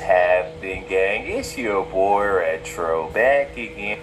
happening, gang? It's your boy Retro back again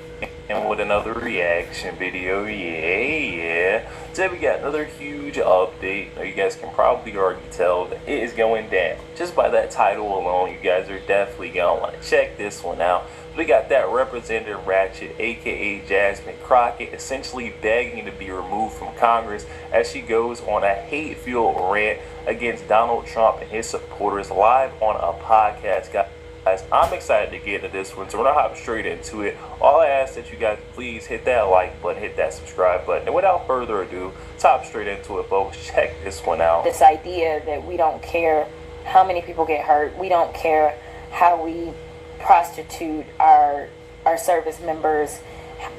with another reaction video. Yeah. Today we got another huge update. Now you guys can probably already tell that it is going down. Just by that title alone, you guys are definitely gonna want to check this one out. We got that Representative Ratchet, aka Jasmine Crockett, essentially begging to be removed from Congress as she goes on a hate-fueled rant against Donald Trump and his supporters live on a podcast. Guys, I'm excited to get into this one, so we're gonna hop straight into it. All I ask that you guys please hit that like button, hit that subscribe button, and without further ado, let's hop straight into it, folks. Check this one out. This idea that we don't care how many people get hurt, we don't care how we prostitute our service members,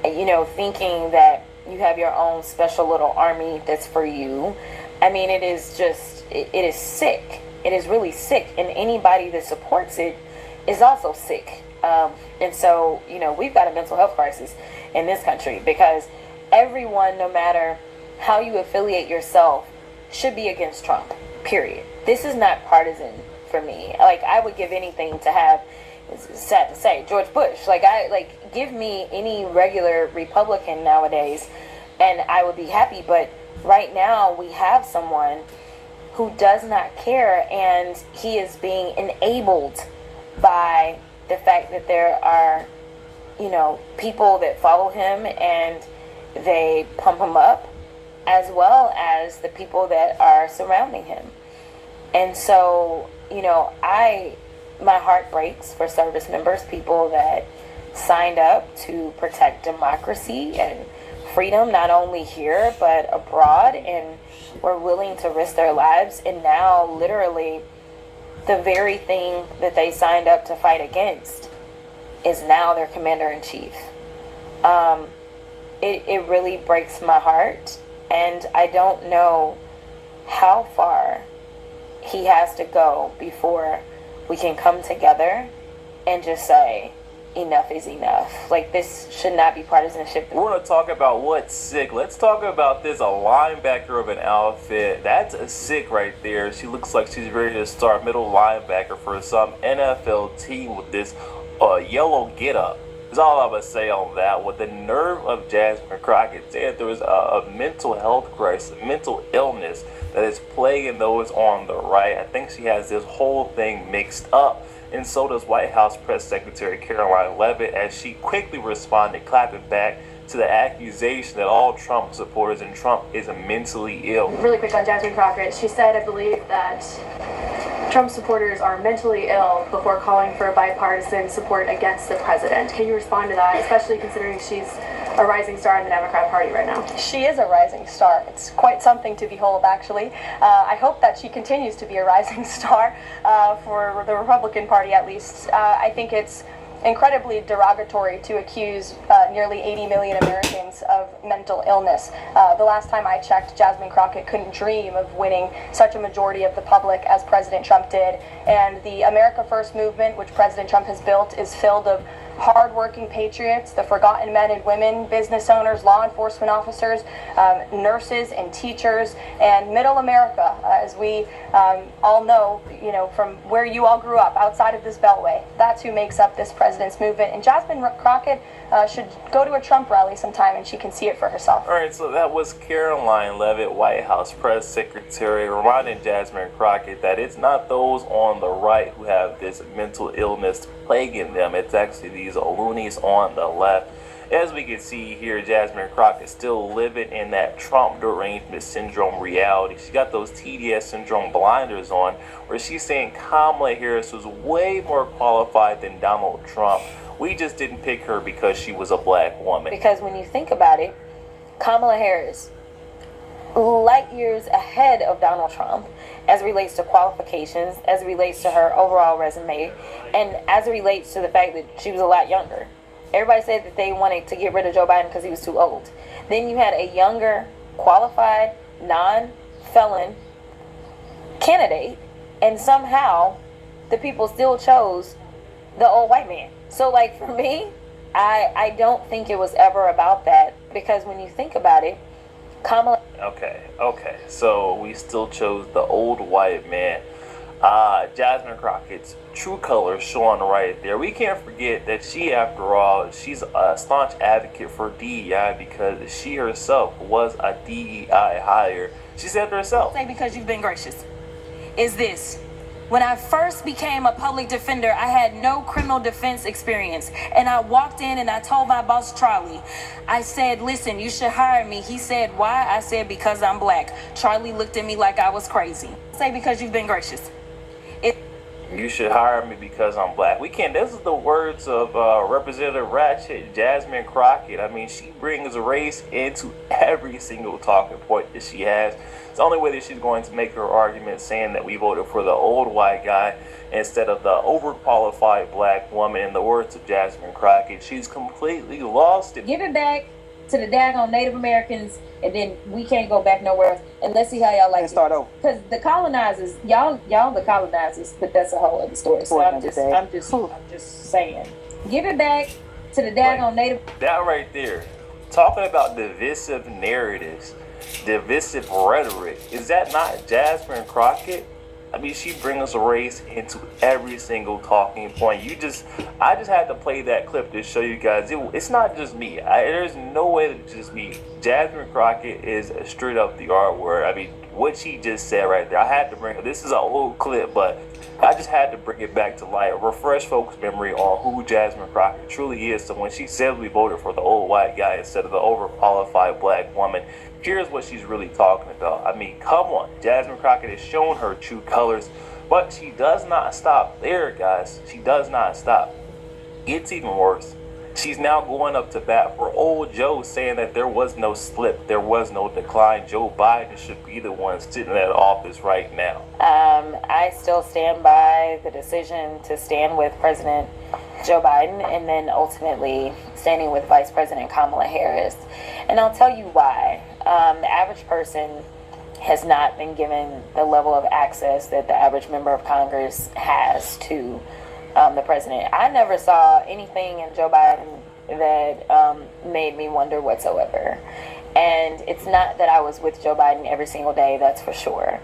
thinking that you have your own special little army that's for you. I mean, it is sick. It is really sick, and anybody that supports it is also sick. And so, we've got a mental health crisis in this country because everyone, no matter how you affiliate yourself, should be against Trump, period. This is not partisan for me. Like, I would give anything to have, it's sad to say, George Bush. Give me any regular Republican nowadays and I would be happy. But right now we have someone who does not care, and he is being enabled by the fact that there are, people that follow him and they pump him up, as well as the people that are surrounding him. And so, my heart breaks for service members, people that signed up to protect democracy and freedom, not only here but abroad, and were willing to risk their lives. And now, literally, the very thing that they signed up to fight against is now their commander-in-chief. It really breaks my heart, and I don't know how far he has to go before we can come together and just say enough is enough. Like, this should not be partisanship. We're going to talk about what's sick. Let's talk about this, a linebacker of an outfit. That's a sick right there. She looks like she's ready to start middle linebacker for some NFL team with this yellow get-up. That's all I'm going to say on that. With the nerve of Jasmine Crockett saying there was a mental health crisis, a mental illness that is plaguing those on the right. I think she has this whole thing mixed up. And so does White House Press Secretary Caroline Leavitt, as she quickly responded, clapping back to the accusation that all Trump supporters and Trump is mentally ill. Really quick on Jasmine Crockett, she said, I believe, that Trump supporters are mentally ill before calling for bipartisan support against the president. Can you respond to that, especially considering she's a rising star in the Democrat Party right now? She is a rising star. It's quite something to behold, actually. I hope that she continues to be a rising star for the Republican Party, at least. I think it's incredibly derogatory to accuse nearly 80 million Americans of mental illness. The last time I checked, Jasmine Crockett couldn't dream of winning such a majority of the public as President Trump did. And the America First movement, which President Trump has built, is filled of hard-working patriots, the forgotten men and women, business owners, law enforcement officers, nurses and teachers, and middle America, as we all know, from where you all grew up, outside of this beltway. That's who makes up this president's movement. And Jasmine Crockett should go to a Trump rally sometime and she can see it for herself. All right, so that was Caroline Leavitt, White House Press Secretary, reminding Jasmine Crockett that it's not those on the right who have this mental illness plaguing them. It's actually these loonies on the left. As we can see here, Jasmine Crockett still living in that Trump derangement syndrome reality. She got those TDS syndrome blinders on, where she's saying Kamala Harris was way more qualified than Donald Trump. We just didn't pick her because she was a black woman. Because when you think about it, Kamala Harris, light years ahead of Donald Trump as it relates to qualifications, as it relates to her overall resume, and as it relates to the fact that she was a lot younger. Everybody said that they wanted to get rid of Joe Biden because he was too old. Then you had a younger, qualified, non-felon candidate, and somehow the people still chose the old white man. So, for me, I don't think it was ever about that, because when you think about it, Kamala... Okay, so we still chose the old white man. Jasmine Crockett's true colors showing right there. We can't forget that she, after all, she's a staunch advocate for DEI because she herself was a DEI hire. She said to herself, Say because you've been gracious, is this. When I first became a public defender, I had no criminal defense experience. And I walked in and I told my boss, Charlie, I said, listen, you should hire me. He said, why? I said, because I'm black. Charlie looked at me like I was crazy. Say because you've been gracious. you should hire me because I'm black. We can't. This is the words of Representative Ratchet, Jasmine Crockett. I mean, she brings race into every single talking point that she has. It's the only way that she's going to make her argument, saying that we voted for the old white guy instead of the overqualified black woman. In the words of Jasmine Crockett, she's completely lost it. Give it back to the daggone Native Americans, and then we can't go back nowhere else. And let's see how y'all like it. Start over. Because the colonizers, y'all the colonizers, but that's a whole other story. So I'm just saying. Give it back to the daggone Native. That right there, talking about divisive narratives, divisive rhetoric, is that not Jasmine Crockett? I mean, she brings race into every single talking point. I just had to play that clip to show you guys it's not just me. There's no way that it's just me. Jasmine Crockett is straight up the R word. I mean, what she just said right there, I had to bring. This is an old clip, but I just had to bring it back to light, refresh folks' memory on who Jasmine Crockett truly is. So when she said we voted for the old white guy instead of the overqualified black woman, here's what she's really talking about. I mean, come on. Jasmine Crockett has shown her true colors, but she does not stop there, guys. She does not stop. It's even worse. She's now going up to bat for old Joe, saying that there was no slip, there was no decline. Joe Biden should be the one sitting in that office right now. I still stand by the decision to stand with President Joe Biden and then ultimately standing with Vice President Kamala Harris. And I'll tell you why. The average person has not been given the level of access that the average member of Congress has to the president. I never saw anything in Joe Biden that made me wonder whatsoever. And it's not that I was with Joe Biden every single day, that's for sure.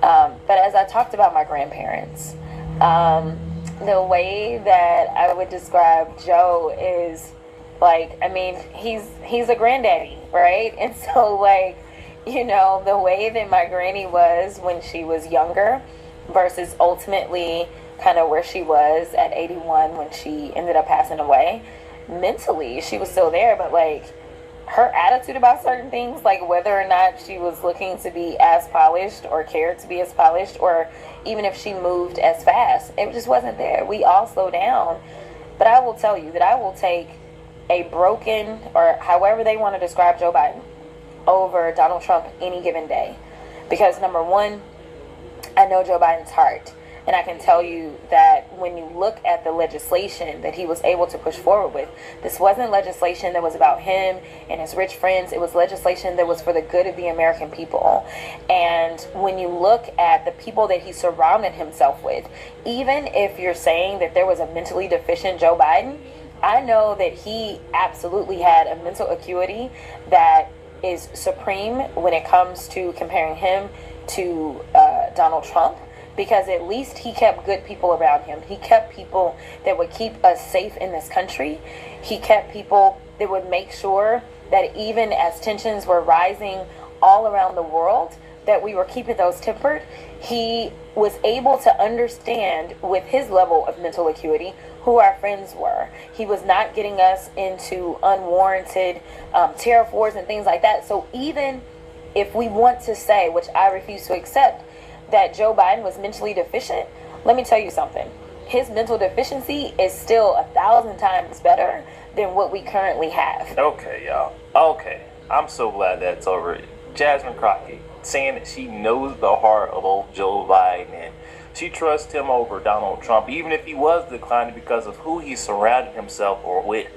But as I talked about my grandparents, the way that I would describe Joe is like, I mean, he's a granddaddy, right? And so like, you know, the way that my granny was when she was younger versus ultimately kind of where she was at 81 when she ended up passing away, mentally she was still there, but like her attitude about certain things, like whether or not she was looking to be as polished or cared to be as polished, or even if she moved as fast, it just wasn't there. We all slow down. But I will tell you that I will take a broken, or however they want to describe Joe Biden, over Donald Trump any given day. Because number one, I know Joe Biden's heart. And I can tell you that when you look at the legislation that he was able to push forward with, this wasn't legislation that was about him and his rich friends. It was legislation that was for the good of the American people. And when you look at the people that he surrounded himself with, even if you're saying that there was a mentally deficient Joe Biden, I know that he absolutely had a mental acuity that is supreme when it comes to comparing him to Donald Trump. Because at least he kept good people around him. He kept people that would keep us safe in this country. He kept people that would make sure that even as tensions were rising all around the world, that we were keeping those tempered. He was able to understand with his level of mental acuity who our friends were. He was not getting us into unwarranted tariff wars and things like that. So even if we want to say, which I refuse to accept, that Joe Biden was mentally deficient, let me tell you something. His mental deficiency is still 1,000 times better than what we currently have. Okay, y'all. Okay. I'm so glad that's over. Jasmine Crockett saying that she knows the heart of old Joe Biden and she trusts him over Donald Trump, even if he was declining because of who he surrounded himself or with.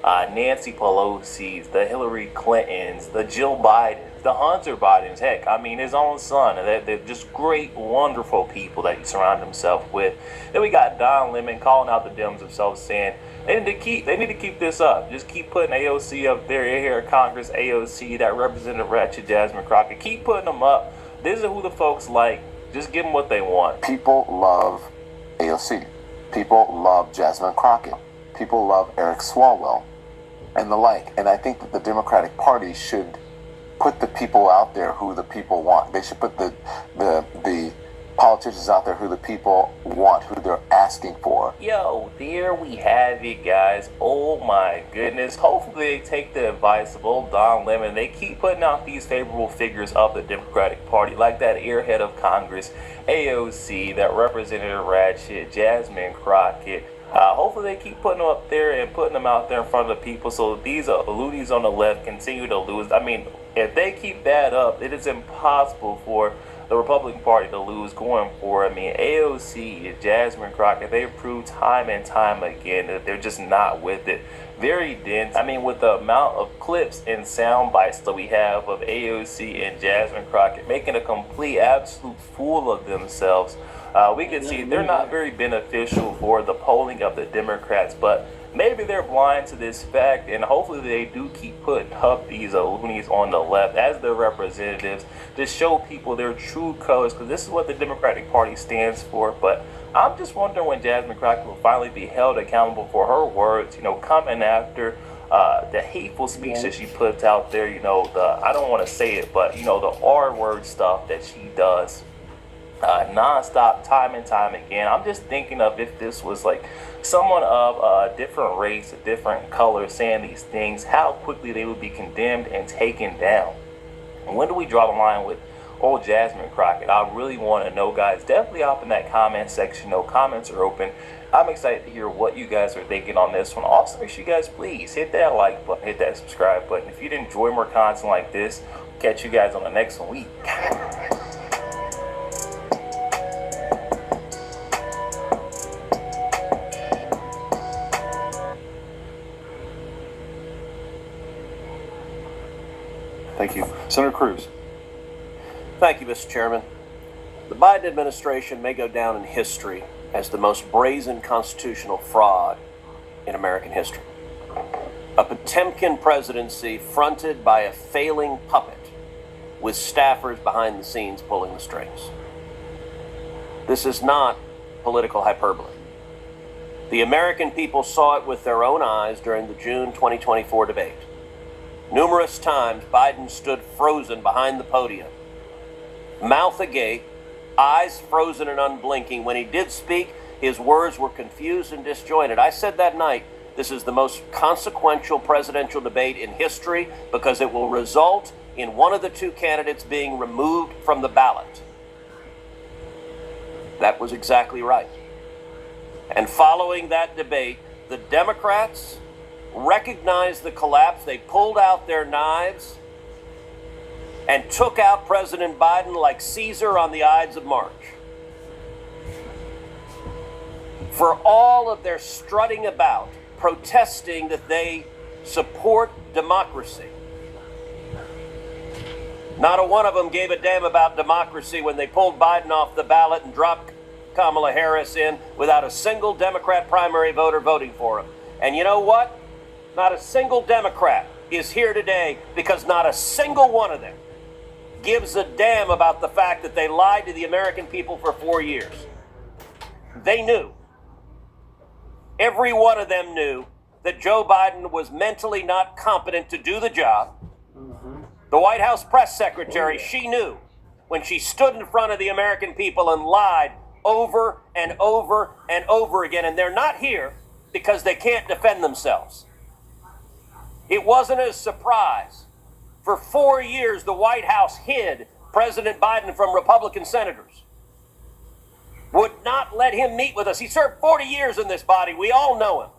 Nancy Pelosi's, the Hillary Clintons, the Jill Bidens, the Hunter Bidens, heck, I mean his own son. They're just great, wonderful people that he surrounded himself with. Then we got Don Lemon calling out the Dems themselves, saying they need to keep this up. Just keep putting AOC up there here at Congress. AOC, that Representative Ratchet Jasmine Crockett, keep putting them up. This is who the folks like. Just give them what they want. People love AOC. People love Jasmine Crockett. People love Eric Swalwell and the like. And I think that the Democratic Party should put the people out there who the people want. They should put the politicians out there who the people want, who they're asking for. Yo, there we have it, guys. Oh my goodness. Hopefully they take the advice of old Don Lemon. They keep putting out these favorable figures of the Democratic Party, like that airhead of Congress, AOC, that Representative Ratchet, Jasmine Crockett. Hopefully they keep putting them up there and putting them out there in front of the people so these loonies on the left continue to lose. I mean, if they keep that up, it is impossible for the Republican Party to lose going forward. I mean, AOC and Jasmine Crockett, they've proved time and time again that they're just not with it. Very dense. I mean, with the amount of clips and sound bites that we have of AOC and Jasmine Crockett making a complete, absolute fool of themselves, we can see they're not very beneficial for the polling of the Democrats, but maybe they're blind to this fact, and hopefully they do keep putting up these loonies on the left as their representatives to show people their true colors, because this is what the Democratic Party stands for. But I'm just wondering when Jasmine Crockett will finally be held accountable for her words, coming after the hateful speech that she puts out there, I don't want to say it, but, the R word stuff that she does. Non-stop, time and time again. I'm just thinking of if this was like someone of a different race, a different color saying these things, how quickly they would be condemned and taken down. And when do we draw the line with old Jasmine Crockett? I really want to know, guys. Definitely up in that comment section. No comments are open. I'm excited to hear what you guys are thinking on this one. Also, make sure you guys please hit that like button, hit that subscribe button. If you'd enjoy more content like this, catch you guys on the next week. Thank you. Senator Cruz. Thank you, Mr. Chairman. The Biden administration may go down in history as the most brazen constitutional fraud in American history. A Potemkin presidency fronted by a failing puppet with staffers behind the scenes pulling the strings. This is not political hyperbole. The American people saw it with their own eyes during the June 2024 debate. Numerous times, Biden stood frozen behind the podium, mouth agape, eyes frozen and unblinking. When he did speak, his words were confused and disjointed. I said that night, this is the most consequential presidential debate in history because it will result in one of the two candidates being removed from the ballot. That was exactly right. And following that debate, the Democrats recognized the collapse. They pulled out their knives and took out President Biden like Caesar on the Ides of March. For all of their strutting about, protesting that they support democracy, not a one of them gave a damn about democracy when they pulled Biden off the ballot and dropped Kamala Harris in without a single Democrat primary voter voting for him. And you know what? Not a single Democrat is here today because not a single one of them gives a damn about the fact that they lied to the American people for 4 years. They knew. Every one of them knew that Joe Biden was mentally not competent to do the job. The White House press secretary, she knew when she stood in front of the American people and lied over and over and over again. And they're not here because they can't defend themselves. It wasn't a surprise. For 4 years, the White House hid President Biden from Republican senators. Would not let him meet with us. He served 40 years in this body. We all know him.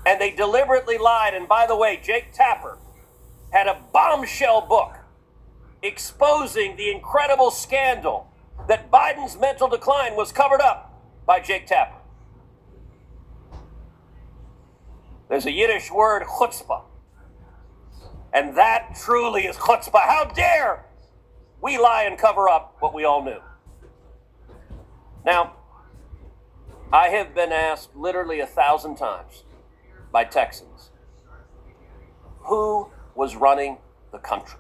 And they deliberately lied. And by the way, Jake Tapper had a bombshell book exposing the incredible scandal that Biden's mental decline was covered up by Jake Tapper. There's a Yiddish word, chutzpah. And that truly is chutzpah. How dare we lie and cover up what we all knew? Now, I have been asked literally 1,000 times by Texans, who was running the country?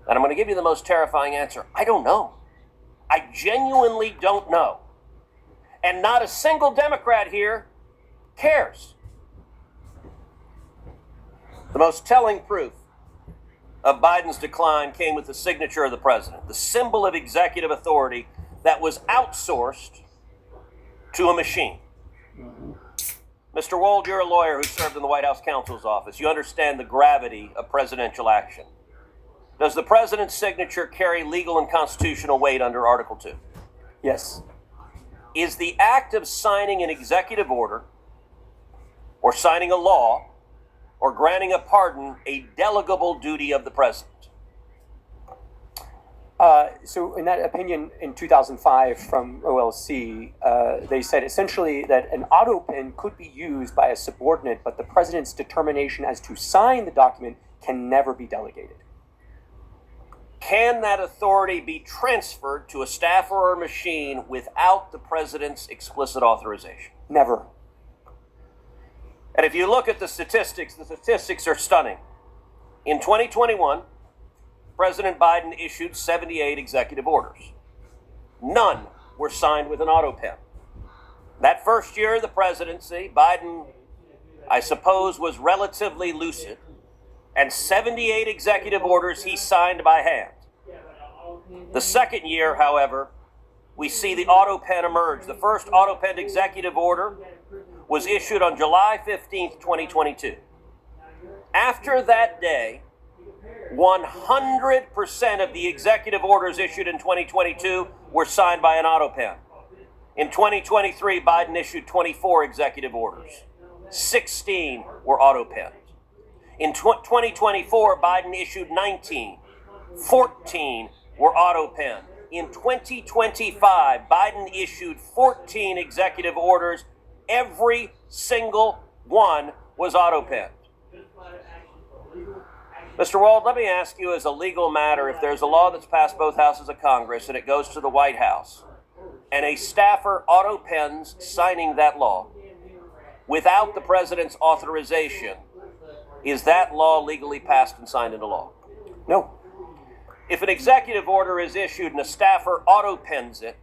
And I'm going to give you the most terrifying answer. I don't know. I genuinely don't know. And not a single Democrat here cares. The most telling proof of Biden's decline came with the signature of the president, the symbol of executive authority that was outsourced to a machine. Mr. Wold, you're a lawyer who served in the White House counsel's office. You understand the gravity of presidential action. Does the president's signature carry legal and constitutional weight under Article 2? Yes. Is the act of signing an executive order or signing a law or granting a pardon a delegable duty of the president? So in that opinion in 2005 from OLC, they said essentially that an autopen could be used by a subordinate, but the president's determination as to sign the document can never be delegated. Can that authority be transferred to a staffer or machine without the president's explicit authorization? Never. And if you look at the statistics are stunning. In 2021, President Biden issued 78 executive orders. None were signed with an autopen. That first year of the presidency, Biden, I suppose, was relatively lucid, and 78 executive orders he signed by hand. The second year, however, we see the autopen emerge. The first autopen executive order was issued on July 15th, 2022. After that day, 100% of the executive orders issued in 2022 were signed by an autopen. In 2023, Biden issued 24 executive orders. 16 were autopenned. In 2024, Biden issued 19. 14 were autopenned. In 2025, Biden issued 14 executive orders. Every single one was autopenned. Mr. Wald, let me ask you as a legal matter, if there's a law that's passed both houses of Congress and it goes to the White House, and a staffer autopens signing that law without the president's authorization, is that law legally passed and signed into law? No. If an executive order is issued and a staffer autopens it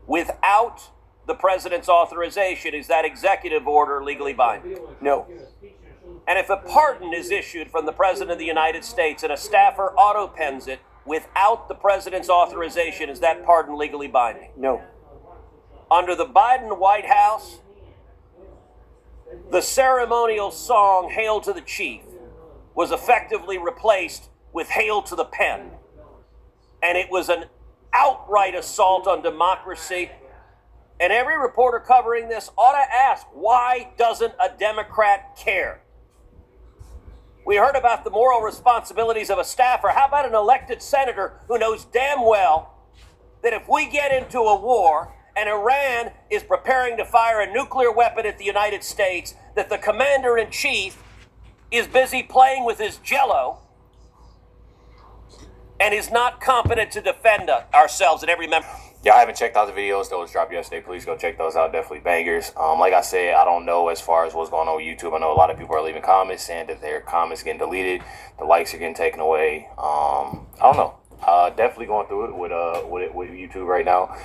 without the president's authorization, is that executive order legally binding? No. And if a pardon is issued from the President of the United States and a staffer autopens it without the President's authorization, is that pardon legally binding? No. Under the Biden White House, the ceremonial song, Hail to the Chief, was effectively replaced with Hail to the Pen. And it was an outright assault on democracy. And every reporter covering this ought to ask, why doesn't a Democrat care? We heard about the moral responsibilities of a staffer. How about an elected senator who knows damn well that if we get into a war and Iran is preparing to fire a nuclear weapon at the United States, that the commander-in-chief is busy playing with his jello and is not competent to defend ourselves and every member? Y'all haven't checked out the videos, those dropped yesterday. Please go check those out. Definitely bangers. Like I said, I don't know as far as what's going on with YouTube. I know a lot of people are leaving comments saying that their comments getting deleted, the likes are getting taken away. I don't know. Definitely going through it with YouTube right now.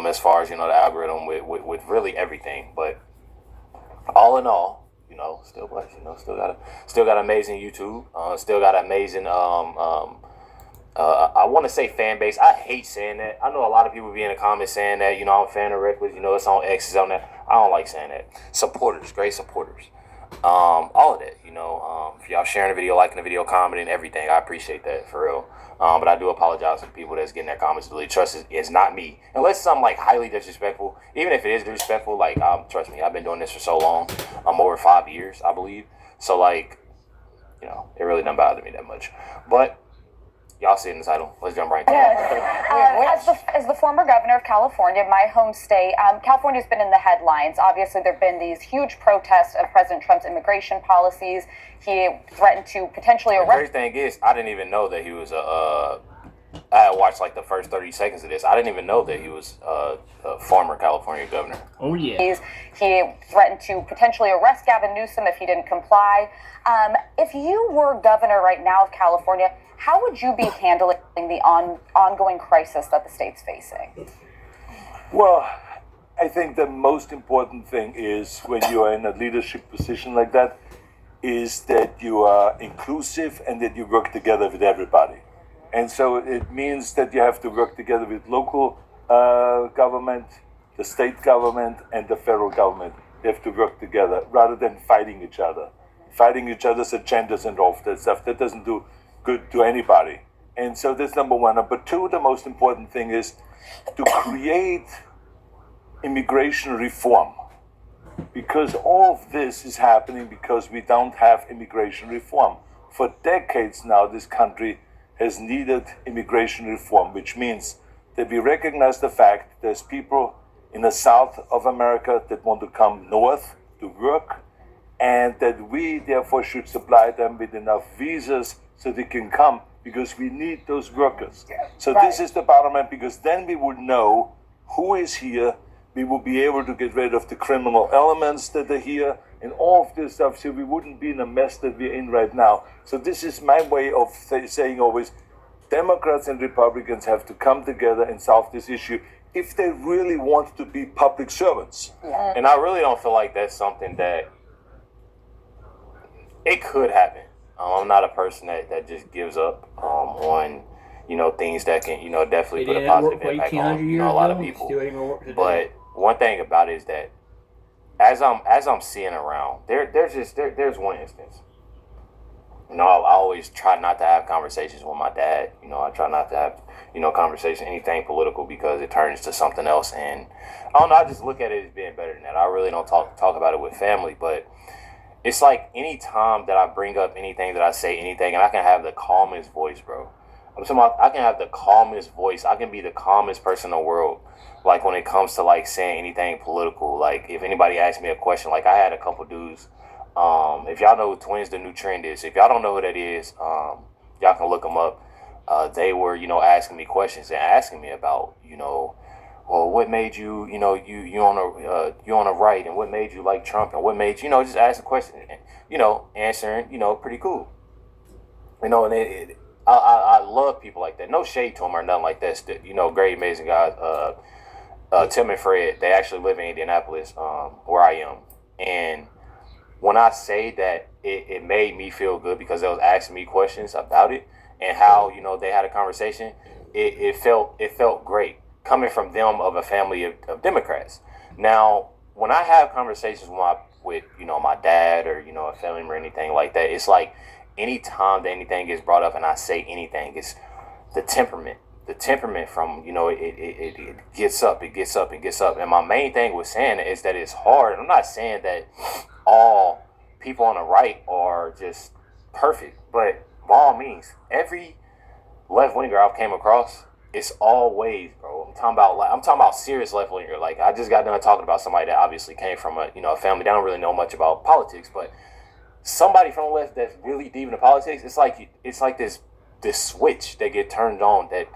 As far as the algorithm with really everything. But all in all, still blessed. Still got amazing YouTube. Still got amazing I want to say fan base. I hate saying that. I know a lot of people be in the comments saying that, I'm a fan of Reckless, it's on X, it's on that. I don't like saying that. Supporters, great supporters. All of that, if y'all sharing the video, liking the video, commenting, everything, I appreciate that, for real. But I do apologize to the people that's getting their comments deleted. Trust it's not me. Unless it's something highly disrespectful. Even if it is disrespectful, trust me, I've been doing this for so long. Over 5 years, I believe. So it really doesn't bother me that much. But y'all see it in the title. Let's jump right to it. As the former governor of California, my home state, California's been in the headlines. Obviously, there have been these huge protests of President Trump's immigration policies. He threatened to potentially arrest... The crazy thing is, I didn't even know that he was I had watched the first 30 seconds of this. I didn't even know that he was a former California governor. Oh, yeah. He threatened to potentially arrest Gavin Newsom if he didn't comply. If you were governor right now of California, How would you be handling the ongoing crisis that the state's facing? Well, I think the most important thing is when you are in a leadership position like that, is that you are inclusive and that you work together with everybody. And so it means that you have to work together with local government, the state government, and the federal government. They have to work together rather than fighting each other. Fighting each other's agendas and all of that stuff, that doesn't do good to anybody. And so that's number one. Number two, the most important thing is to create immigration reform. Because all of this is happening because we don't have immigration reform. For decades now, this country has needed immigration reform, which means that we recognize the fact there's people in the south of America that want to come north to work, and that we therefore should supply them with enough visas so they can come, because we need those workers. So this is the bottom line, because then we would know who is here. We will be able to get rid of the criminal elements that are here and all of this stuff, so we wouldn't be in a mess that we're in right now. So this is my way of saying always, Democrats and Republicans have to come together and solve this issue if they really want to be public servants. Yeah. And I really don't feel like that's something that it could happen. I'm not a person that just gives up on things that can definitely put a positive impact on a lot of people. But one thing about it is that as I'm seeing around, there's one instance. I always try not to have conversations with my dad. I try not to have conversation, anything political, because it turns to something else. And I don't know, I just look at it as being better than that. I really don't talk about it with family, but it's like any time that I bring up anything, that I say anything, and I can have the calmest voice, bro. I'm talking about, I can have the calmest voice. I can be the calmest person in the world. Like when it comes to like saying anything political, like if anybody asks me a question, like I had a couple dudes. If y'all know who Twins the New Trend is, if y'all don't know who that is, y'all can look them up. They were, asking me questions and asking me about, well, what made you, you on the right, and what made you like Trump, and what made you, just asking questions, and, answering, pretty cool. And I love people like that. No shade to them or nothing like that. Great, amazing guys. Tim and Fred, they actually live in Indianapolis, where I am. And when I say that it made me feel good because they was asking me questions about it and how, they had a conversation, it felt great coming from them, of a family of Democrats. Now, when I have conversations with my dad or, a family member or anything like that, it's like anytime that anything gets brought up and I say anything, it's the temperament from, it gets up. And my main thing with saying it is that it's hard. I'm not saying that all people on the right are just perfect, but by all means, every left winger I've came across, it's always, bro. I'm talking about serious left winger. Like I just got done talking about somebody that obviously came from a family that don't really know much about politics, but somebody from the left that's really deep into politics, it's like this switch that get turned on that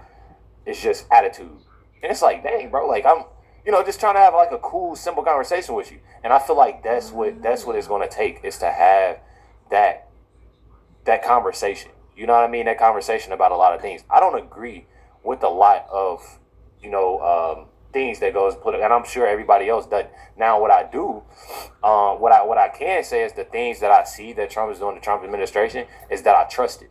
is just attitude. And it's like, dang, bro, like I'm just trying to have like a cool, simple conversation with you. And I feel like that's what it's gonna take, is to have that conversation. You know what I mean? That conversation about a lot of things. I don't agree with a lot of, things that goes political, and I'm sure everybody else does. Now, what I do, what I can say is the things that I see that Trump is doing, the Trump administration, is that I trust it.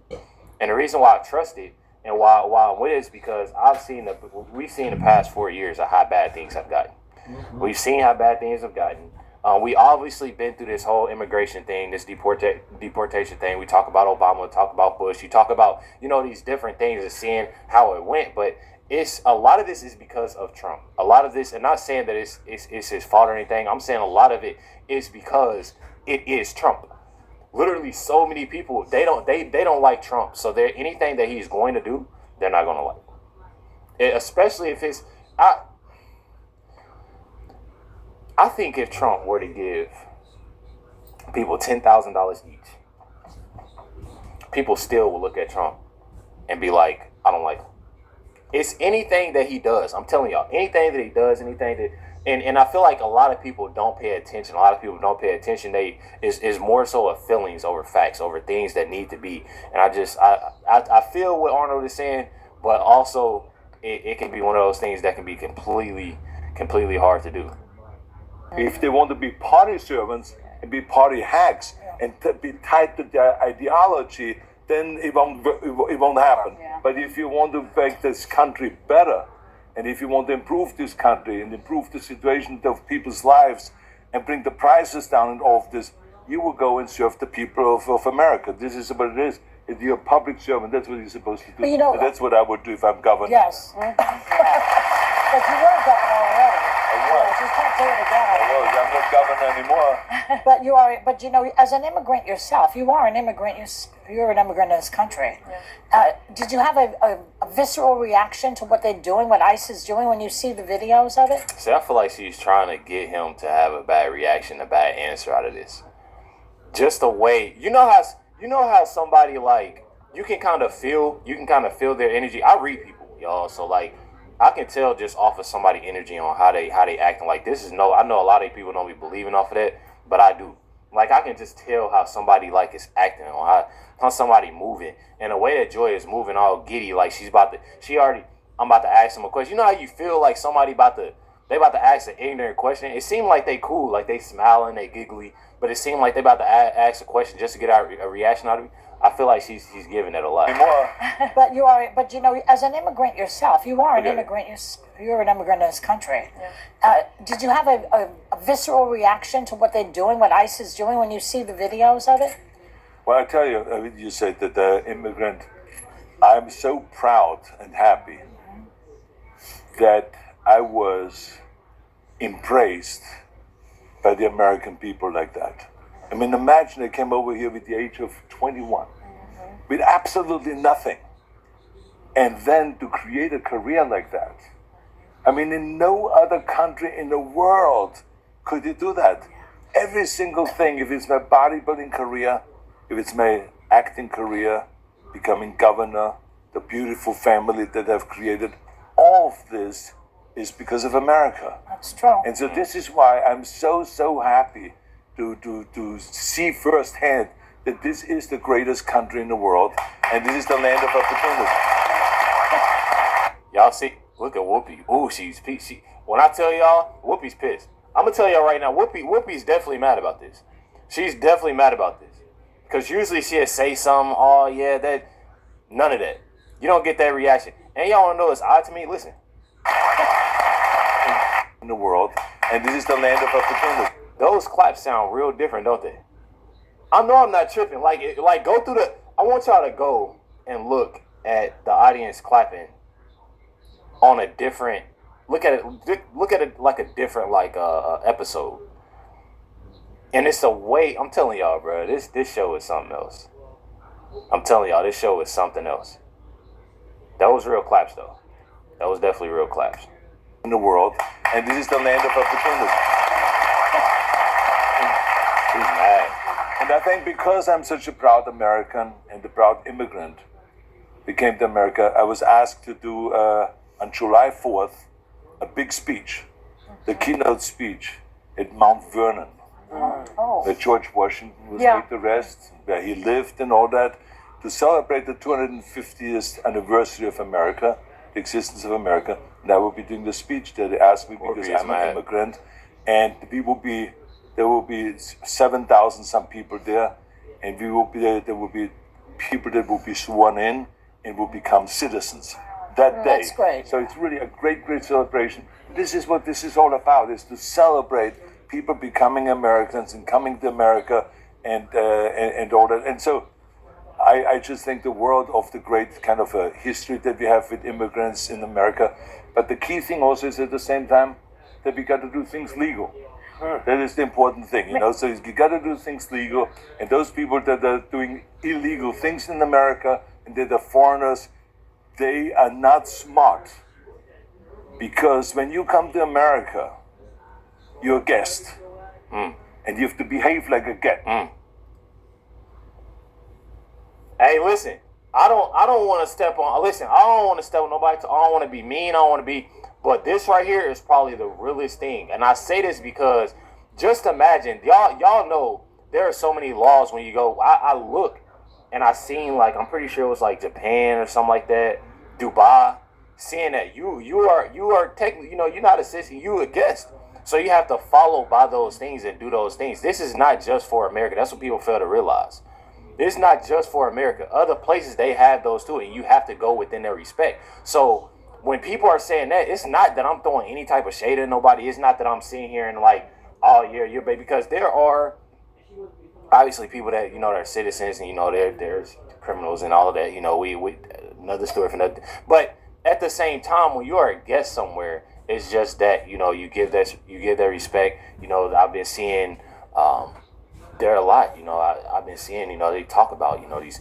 And the reason why I trust it and why I'm with it is because we've seen the past 4 years of how bad things have gotten. Mm-hmm. We've seen how bad things have gotten. We obviously been through this whole immigration thing, this deportation thing. We talk about Obama, talk about Bush. You talk about, these different things and seeing how it went. But a lot of this is because of Trump. A lot of this, and not saying that it's his fault or anything. I'm saying a lot of it is because it is Trump. Literally, so many people, they don't like Trump. So anything that he's going to do, they're not going to like. Especially if it's... I think if Trump were to give people $10,000 each, people still will look at Trump and be like, I don't like him. It's anything that he does. I'm telling y'all, anything that he does, anything and I feel like a lot of people don't pay attention. A lot of people don't pay attention. They is more so of feelings over facts, over things that need to be. And I feel what Arnold is saying, but also it can be one of those things that can be completely hard to do. If they want to be party servants and be party hacks and be tied to their ideology, then it won't happen. But if you want to make this country better, and if you want to improve this country and improve the situation of people's lives and bring the prices down and all of this, you will go and serve the people of America. This is what it is. If you're a public servant, that's what you're supposed to do. You know, and that's what I would do if I'm governor. Yes. But you were governor already. I was. You can't do it again. I'm not governor anymore. But you are. But you know, as an immigrant yourself, you are an immigrant. You're an immigrant in this country. Did you have a visceral reaction to what they're doing, what ICE is doing, when you see the videos of it? See, I feel like she's trying to get him to have a bad reaction, a bad answer out of this. Just the way you know how somebody like you can kind of feel their energy. I read people, y'all, so like I can tell just off of somebody's energy on how they acting. Like this is I know a lot of people don't be believing off of that, but I do. Like I can just tell how somebody like is acting, or how somebody moving, and the way that Joy is moving all giddy, like I'm about to ask them a question. You know how you feel like somebody about to ask an ignorant question? It seemed like they cool, like they smiling, they giggly, but it seemed like they about to ask a question just to get a reaction out of me. I feel like she's giving it a lot. But you are. But you know, as an immigrant yourself, you are an immigrant. You're an immigrant in this country. Did you have a visceral reaction to what they're doing, what ICE is doing, when you see the videos of it? Well, I tell you, you said that the immigrant, I'm so proud and happy that I was embraced by the American people like that. I mean, imagine I came over here with the age of 21, with absolutely nothing. And then to create a career like that. I mean, in no other country in the world could you do that. Every single thing, if it's my bodybuilding career, if it's my acting career, becoming governor, the beautiful family that I've created, all of this is because of America. That's true. And so this is why I'm so happy to see firsthand that this is the greatest country in the world, and this is the land of opportunity. Y'all see, look at Whoopi. Ooh, she's when I tell y'all, Whoopi's pissed. I'm gonna tell y'all right now, Whoopi's definitely mad about this. She's definitely mad about this. Because usually she'll say something, oh yeah, that, none of that. You don't get that reaction. And y'all wanna know it's odd to me? Listen. In the world, and this is the land of opportunity. Those claps sound real different, don't they? I know I'm not tripping. Like go through I want y'all to go and look at the audience clapping on a different, look at it like a different episode. And it's a way, I'm telling y'all, bro, this show is something else. I'm telling y'all, this show is something else. That was real claps, though. That was definitely real claps. In the world, and this is the land of opportunity. He's mad. And I think because I'm such a proud American and a proud immigrant, became to America, I was asked to do, on July 4th, a big speech, the keynote speech at Mount Vernon, where George Washington was laid to rest, where he lived and all that, to celebrate the 250th anniversary of America, the existence of America. And I will be doing the speech that they asked me because I'm an immigrant, and there will be 7,000 some people there, and there will be people that will be sworn in and will become citizens that day. That's great. So it's really a great celebration. This is what this is all about, is to celebrate people becoming Americans and coming to America and all that. And so I just think the world of the great kind of a history that we have with immigrants in America. But the key thing also is at the same time that we got to do things legal. That is the important thing, you know. So you got to do things legal, and those people that are doing illegal things in America and that are foreigners, they are not smart. Because when you come to America, you're a guest, and you have to behave like a guest. Hey, listen, I don't want to step on. Listen, I don't want to step on nobody. I don't want to be mean. I don't want to be. But this right here is probably the realest thing. And I say this because just imagine, y'all know there are so many laws when you go, I look and I seen like, I'm pretty sure it was like Japan or something like that, Dubai, seeing that you are technically, you're not a citizen, you a guest. So you have to follow by those things and do those things. This is not just for America. That's what people fail to realize. It's not just for America. Other places, they have those too, and you have to go within their respect. So when people are saying that, it's not that I'm throwing any type of shade at nobody. It's not that I'm sitting here and like, oh yeah, you're baby, because there are obviously people that that are citizens, and there's criminals and all of that. We another story for another. But at the same time, when you are a guest somewhere, it's just that you give that respect. I've been seeing there are a lot. I've been seeing they talk about these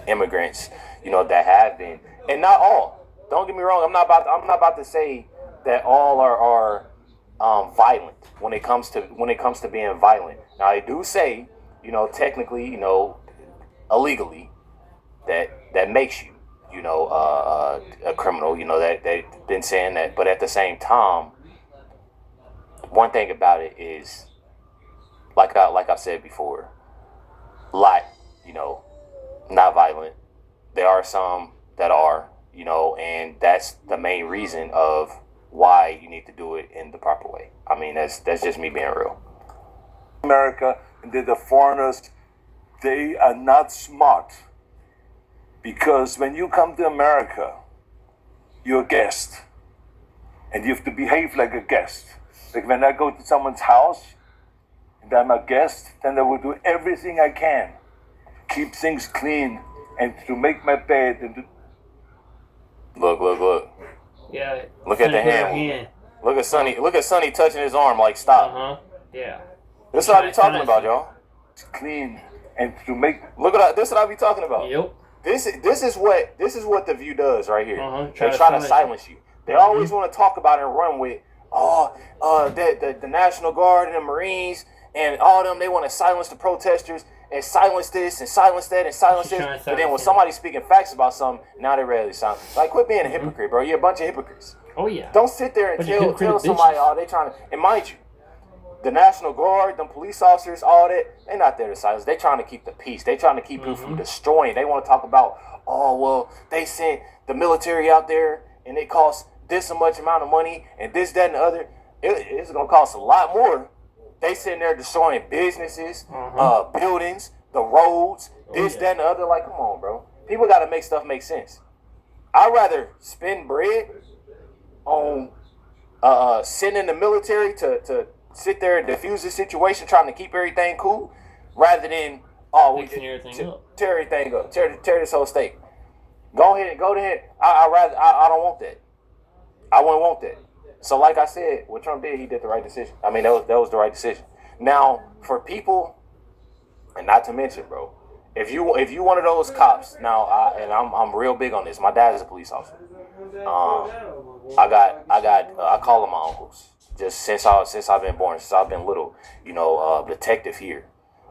immigrants that have been, and not all. Don't get me wrong. I'm not about to say that all are violent when it comes to being violent. Now I do say technically illegally that makes you a criminal. That they've been saying that, but at the same time, one thing about it is like I said before, lot not violent. There are some that are. And that's the main reason of why you need to do it in the proper way. I mean, that's just me being real. America and the foreigners, they are not smart. Because when you come to America, you're a guest. And you have to behave like a guest. Like when I go to someone's house and I'm a guest, then I will do everything I can to keep things clean and to make my bed and to Look. Yeah. Look at the hand. Look at Sonny touching his arm like stop. Yeah. This is what I be talking about, y'all. Clean and to make. This is what I be talking about. Yep. This is what the View does right here. They try to silence you. They always want to talk about it and run with the National Guard and the Marines and all them. They want to silence the protesters and silence this and silence that and silence this. But then when somebody's speaking facts about something, now they're ready to silence. Like, quit being a hypocrite, bro. You're a bunch of hypocrites. Oh yeah. Don't sit there and tell somebody, they trying to. And mind you, the National Guard, them police officers, all that, they're not there to silence. They're trying to keep the peace. They're trying to keep people from destroying. They want to talk about, they sent the military out there and it cost this so much amount of money and this, that, and the other. It's going to cost a lot more. They sitting there destroying businesses, buildings, the roads, that, and the other. Like, come on, bro. People got to make stuff make sense. I'd rather spend bread on sitting in the military to sit there and diffuse the situation, trying to keep everything cool, rather than tear everything up, tear this whole state. Go ahead. I don't want that. I wouldn't want that. So, like I said, what Trump did, he did the right decision. I mean, that was the right decision. Now, for people, and not to mention, bro, if you one of those cops, now, I'm real big on this. My dad is a police officer. I call them my uncles. Just since I've been born, since I've been little, detective here,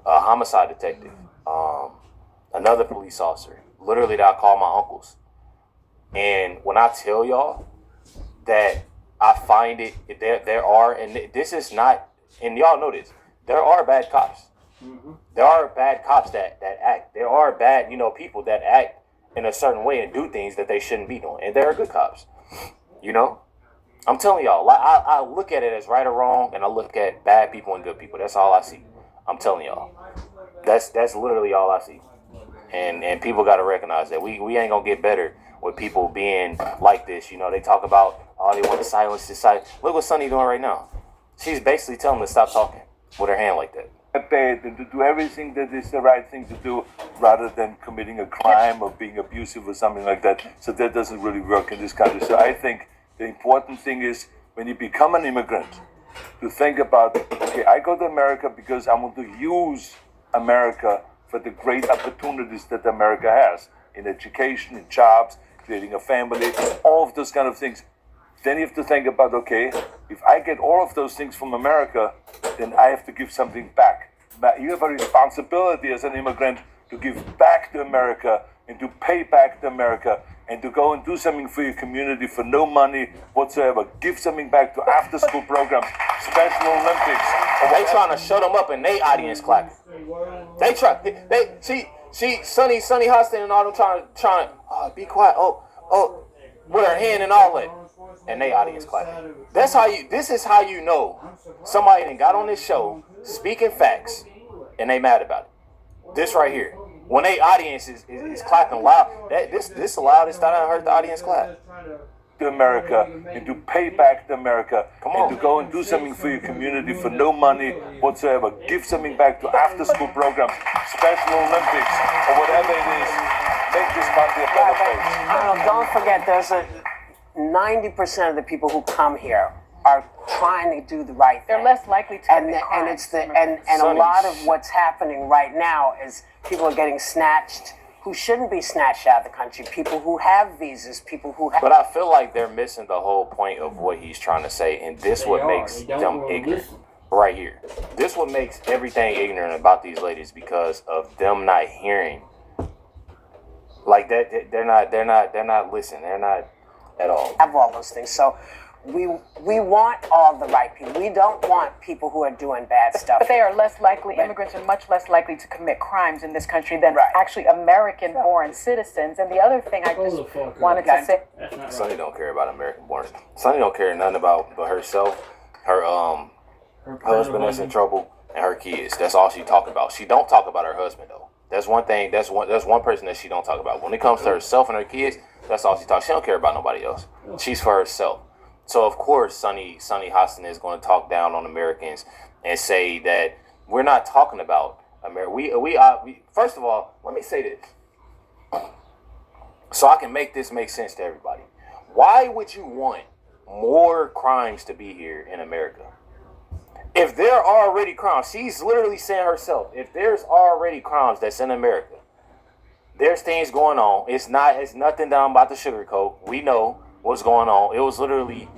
homicide detective, another police officer, literally that I call my uncles. And when I tell y'all that I find it, there are, and this is not, and y'all know this, there are bad cops. There are bad cops that act. There are bad, people that act in a certain way and do things that they shouldn't be doing. And there are good cops, I'm telling y'all, I look at it as right or wrong, and I look at bad people and good people. That's all I see. I'm telling y'all. That's literally all I see. And people got to recognize that. We ain't going to get better with people being like this. They talk about, they want to silence this side. Look what Sonny doing right now. She's basically telling them to stop talking with her hand like that. And to do everything that is the right thing to do rather than committing a crime or being abusive or something like that. So that doesn't really work in this country. So I think the important thing is when you become an immigrant to think about, okay, I go to America because I want to use America for the great opportunities that America has in education, in jobs, creating a family, all of those kind of things. Then you have to think about, okay, if I get all of those things from America, then I have to give something back. You have a responsibility as an immigrant to give back to America and to pay back to America and to go and do something for your community for no money whatsoever. Give something back to after school programs, Special Olympics. They trying to shut them up and they audience clapping. They try. She Sonny Hostin and all them trying to be quiet. Oh, with her hand and all that, and they audience clapping. This is how you know somebody that got on this show speaking facts, and they mad about it. This right here, when they audience is clapping loud, this the loudest that I heard the audience clap. To America and to pay back to America Come on. and to go and do something for your community for no money whatsoever. Give something back to after school programs, Special Olympics, or whatever it is. Make this country a better place. Don't forget, there's 90% of the people who come here are trying to do the right thing. They're less likely to commit and crimes. it's a lot of what's happening right now is people are getting snatched who shouldn't be snatched out of the country. People who have visas, people who have. But I feel like they're missing the whole point of what he's trying to say, and this what makes them ignorant. Right here, this what makes everything ignorant about these ladies because of them not hearing. Like that, they're not listening. They're not at all. Have all those things. So we want all the right people. We don't want people who are doing bad stuff. But they are less likely, immigrants are much less likely to commit crimes in this country than Right. actually American-born citizens. And the other thing I just wanted to say, Sonny don't care about American born. Sonny don't care nothing about but herself, her husband that's in trouble, and her kids. That's all she talk about. She don't talk about her husband though. That's one thing. That's one person that she don't talk about. When it comes to herself and her kids, that's all she talks. She don't care about nobody else. She's for herself. So of course, Sonny Hostin is going to talk down on Americans and say that we're not talking about America. We first of all, let me say this, so I can make this make sense to everybody. Why would you want more crimes to be here in America? If there are already crimes, she's literally saying herself, if there's already crimes that's in America, there's things going on. It's nothing that I'm about to sugarcoat. We know what's going on. It was literally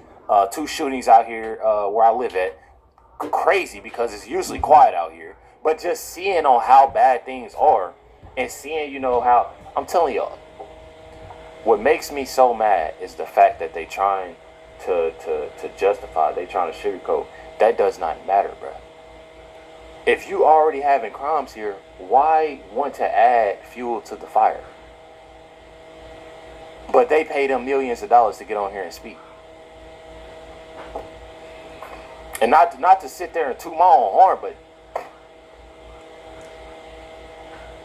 2 shootings out here where I live at. Crazy because it's usually quiet out here. But just seeing on how bad things are and seeing, how, I'm telling y'all, what makes me so mad is the fact that they trying to justify, they trying to sugarcoat. That does not matter, bro. If you already having crimes here, why want to add fuel to the fire? But they pay them millions of dollars to get on here and speak. And not to sit there and toot my own horn, but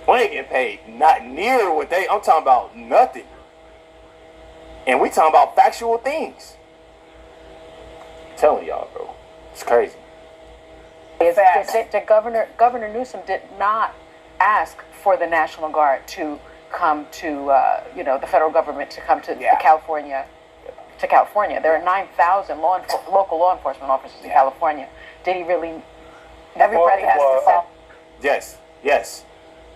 we ain't getting paid not near what I'm talking about nothing. And we talking about factual things. I'm telling y'all, bro. It's crazy. is that Governor Newsom did not ask for the National Guard to come to, the federal government to come to California. To California, there are 9,000 local law enforcement officers in California. Did he really? Everybody has to say. Yes.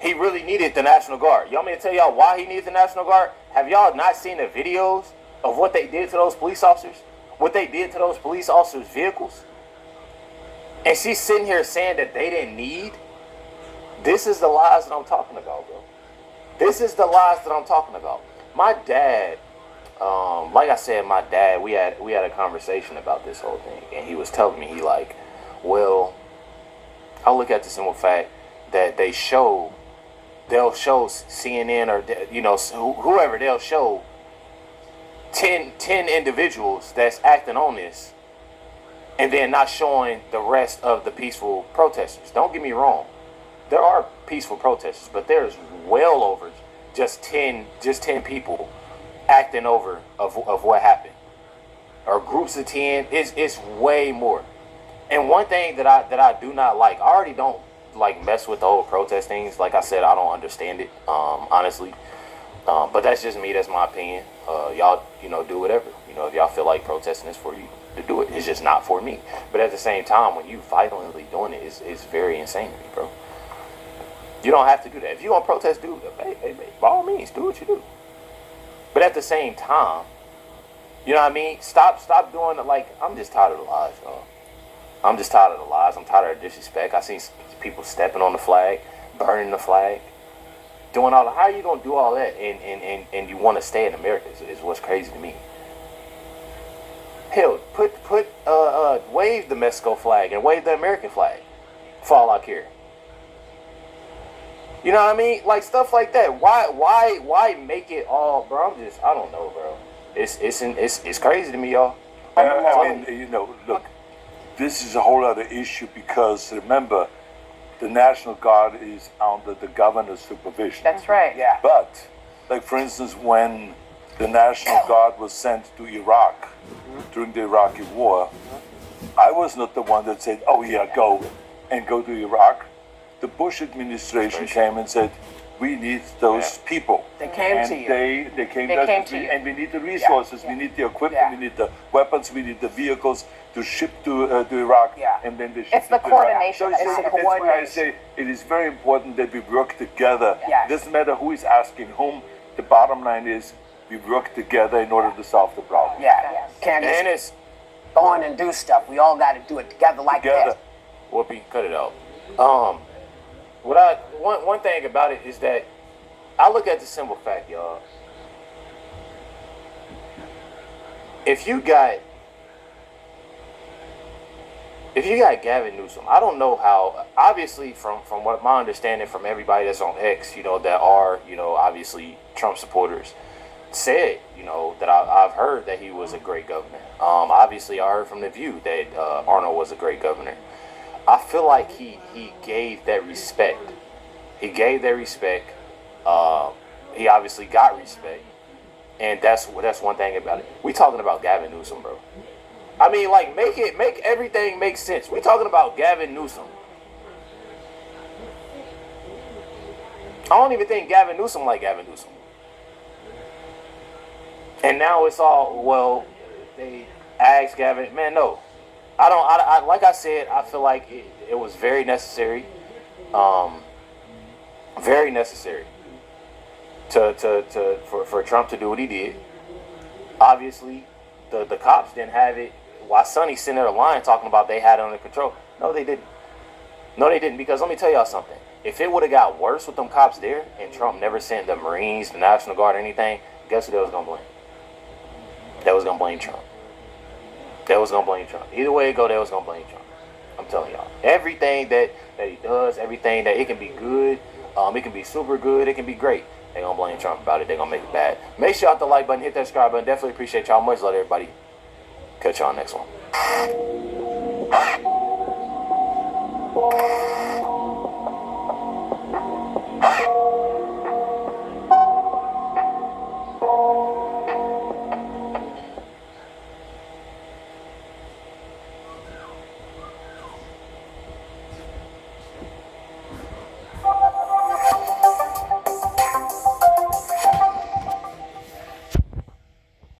He really needed the National Guard. You want me to tell y'all why he needed the National Guard? Have y'all not seen the videos of what they did to those police officers? What they did to those police officers' vehicles? And she's sitting here saying that they didn't need. This is the lies that I'm talking about, bro. This is the lies that I'm talking about. My dad, like I said, my dad, we had a conversation about this whole thing, and he was telling me, well, I look at the simple fact that they'll show CNN or whoever, they'll show 10 individuals that's acting on this, and then not showing the rest of the peaceful protesters. Don't get me wrong. There are peaceful protesters, but there's well over just 10 people acting over of what happened. Or groups of 10, it's way more. And one thing that I do not like, I already don't like mess with the whole protest things. Like I said, I don't understand it, honestly. But that's just me, that's my opinion. Y'all, do whatever. If y'all feel like protesting is for you to do it. It's just not for me. But at the same time, when you violently doing it, it's very insane to me, bro. You don't have to do that. If you want to protest, do it. Hey, by all means, do what you do. But at the same time, you know what I mean? Stop doing it. Like, I'm just tired of the lies, y'all. I'm just tired of the lies. I'm tired of the disrespect. I see people stepping on the flag, burning the flag. doing all. How are you gonna do all that and you want to stay in America? Is what's crazy to me. Hell, wave the Mexico flag and wave the American flag for all I care. You know what I mean? Like stuff like that. Why make it all, bro? I don't know, bro. It's crazy to me, y'all. I mean, you know, look, this is a whole other issue because remember, the National Guard is under the governor's supervision. That's right. Yeah. But, like for instance, when the National Guard was sent to Iraq during the Iraqi War, I was not the one that said, "Oh yeah, go to Iraq." The Bush administration came and said, "We need those people." They came and to you. They came They to us, came to you. and we need the resources, we need the equipment, we need the weapons, we need the vehicles to ship to Iraq, and then they ship It's the to Iraq. coordination. So that's why I say it is very important that we work together. Yes. It doesn't matter who is asking whom. The bottom line is we work together in order to solve the problem. Yeah. Can't And just it's go on and do stuff. We all got to do it together like Together. this. Whoopi, cut it out. One thing about it is that I look at the simple fact, y'all. If you got Gavin Newsom, I don't know how. Obviously, from what my understanding from everybody that's on X, you know, that are, you know, obviously Trump supporters, said, you know, that I've heard that he was a great governor. Obviously, I heard from The View that Arnold was a great governor. I feel like he gave that respect. He gave that respect. He obviously got respect, and that's one thing about it. We talking about Gavin Newsom, bro. I mean, like, make everything make sense. We talking about Gavin Newsom. I don't even think Gavin Newsom like Gavin Newsom. And now it's all, well, they asked Gavin. Man, no. I don't. I like I said, I feel like it was very necessary. Very necessary for Trump to do what he did. Obviously, the cops didn't have it. Why Sonny sitting there lying talking about they had it under control? No, they didn't. No, they didn't. Because let me tell y'all something. If it would have got worse with them cops there, and Trump never sent the Marines, the National Guard, or anything, guess who they was gonna blame? They was gonna blame Trump. They was gonna blame Trump. Either way it go, they was gonna blame Trump. I'm telling y'all. Everything that he does, everything that it can be good, it can be super good, it can be great. They gonna blame Trump about it. They gonna make it bad. Make sure you hit the like button, hit that subscribe button. Definitely appreciate y'all. Much love, everybody. Catch y'all next one.